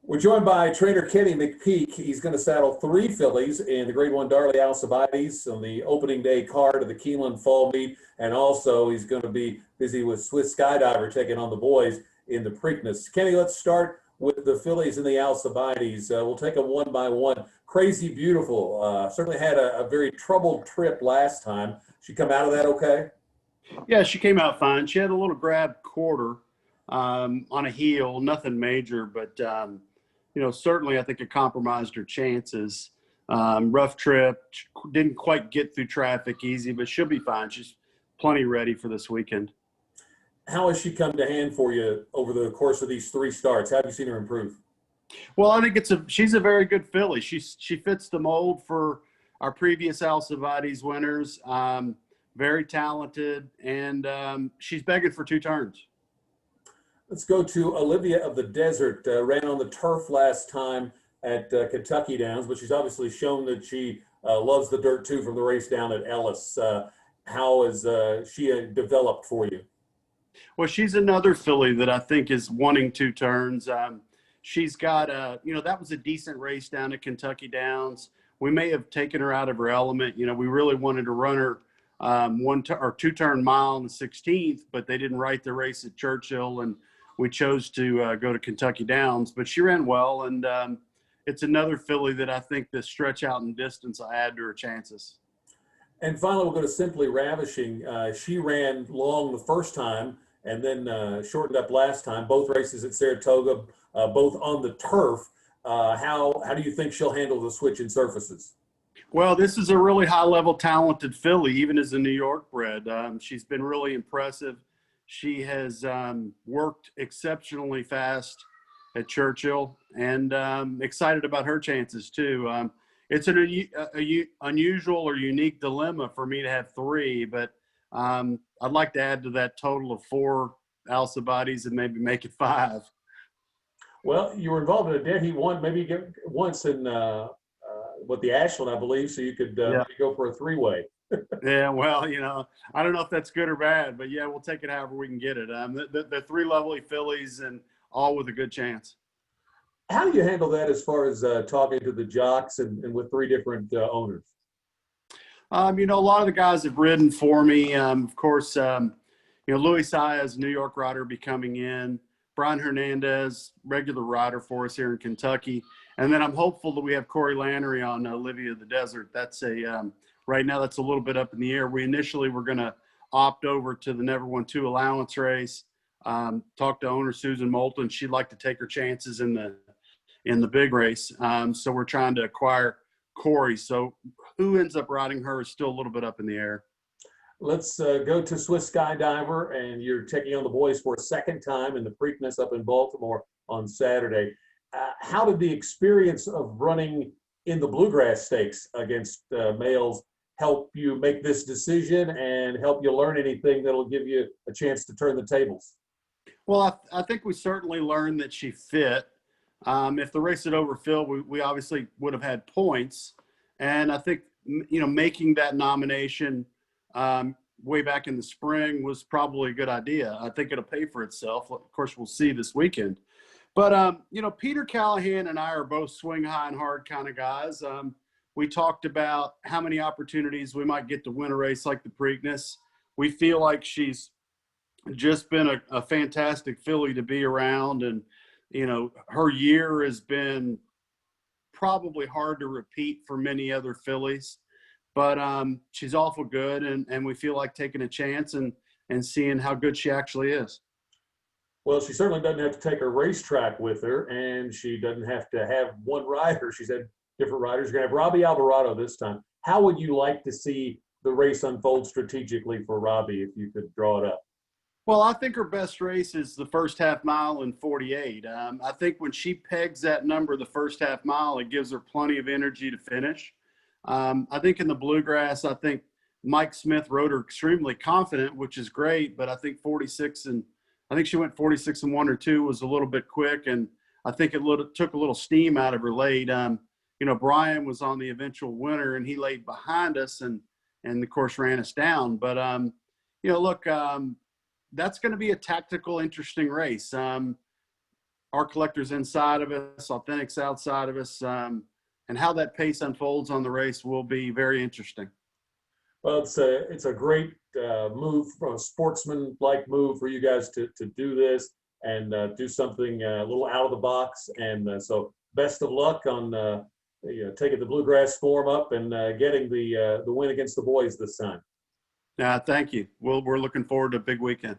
We're joined by trainer Kenny McPeek. He's going to saddle three fillies in the Grade 1 Darley Alcibiades on the opening day card of the Keeneland Fall Meet, and also he's going to be busy with Swiss Skydiver taking on the boys in the Preakness. Kenny, let's start with the fillies in the Alcibiades. We'll take them one by one. Crazy Beautiful certainly had a very troubled trip last time. She come out of that okay? Yeah, she came out fine. She had a little grab quarter on a heel, nothing major, but certainly I think it compromised her chances. Rough trip, didn't quite get through traffic easy, but she'll be fine. She's plenty ready for this weekend. How has she come to hand for you over the course of these three starts? How have you seen her improve? Well, I think she's a very good filly. She fits the mold for our previous Alcibiades winners. Very talented, and she's begging for two turns. Let's go to Olivia of the Desert. Ran on the turf last time at Kentucky Downs, but she's obviously shown that she loves the dirt too from the race down at Ellis. How has she developed for you? Well, she's another filly that I think is wanting two turns. She's got that was a decent race down at Kentucky Downs. We may have taken her out of her element. We really wanted to run her two-turn mile on the 16th, but they didn't write the race at Churchill, and we chose to go to Kentucky Downs. But she ran well, and it's another filly that I think the stretch out in distance will add to her chances. And finally, we'll go to Simply Ravishing. She ran long the first time and then shortened up last time. Both races at Saratoga, both on the turf. How do you think she'll handle the switch in surfaces? Well, this is a really high-level, talented filly, even as a New York bred. She's been really impressive. She has worked exceptionally fast at Churchill, and excited about her chances too. It's an unusual or unique dilemma for me to have three, but I'd like to add to that total of 4 Alcibiades and maybe make it 5. Well, you were involved in a dead heat one, maybe you get once in the Ashland, I believe, so you could maybe go for a 3-way. Yeah, well, I don't know if that's good or bad, but yeah, we'll take it however we can get it. They're 3 lovely fillies and all with a good chance. How do you handle that as far as talking to the jocks and with 3 different owners? A lot of the guys have ridden for me. Of course, Luis Saez, New York rider, be coming in. Brian Hernandez, regular rider for us here in Kentucky. And then I'm hopeful that we have Corey Lannery on Olivia of the Desert. That's right now that's a little bit up in the air. We initially were going to opt over to the Never Won 2 allowance race. Talked to owner Susan Moulton. She'd like to take her chances in the big race. So we're trying to acquire Corey. So who ends up riding her is still a little bit up in the air. Let's go to Swiss Skydiver, and you're taking on the boys for a second time in the Preakness up in Baltimore on Saturday. How did the experience of running in the Bluegrass Stakes against males help you make this decision and help you learn anything that'll give you a chance to turn the tables? Well, I think we certainly learned that she fit. If the race had overfilled, we obviously would have had points. And I think, making that nomination way back in the spring was probably a good idea. I think it'll pay for itself. Of course, we'll see this weekend. But, Peter Callahan and I are both swing high and hard kind of guys. We talked about how many opportunities we might get to win a race like the Preakness. We feel like she's just been a fantastic filly to be around. And, her year has been probably hard to repeat for many other fillies. But she's awful good, and we feel like taking a chance and seeing how good she actually is. Well, she certainly doesn't have to take a racetrack with her, and she doesn't have to have one rider. She's had different riders. You're going to have Robbie Alvarado this time. How would you like to see the race unfold strategically for Robbie if you could draw it up? Well, I think her best race is the first half mile in 48. I think when she pegs that number, the first half mile, it gives her plenty of energy to finish. I think in the Bluegrass, I think Mike Smith rode her extremely confident, which is great, but I think she went 46 and 1 or 2 was a little bit quick, and I think it took a little steam out of her late. Brian was on the eventual winner, and he laid behind us and of course ran us down. But that's going to be a tactical, interesting race. our collectors inside of us, authentics outside of us, and how that pace unfolds on the race will be very interesting. Well, it's a great move, a sportsman-like move for you guys to do this and do something a little out of the box. And so, best of luck on taking the bluegrass form up and getting the win against the boys this time. Thank you. We're looking forward to a big weekend.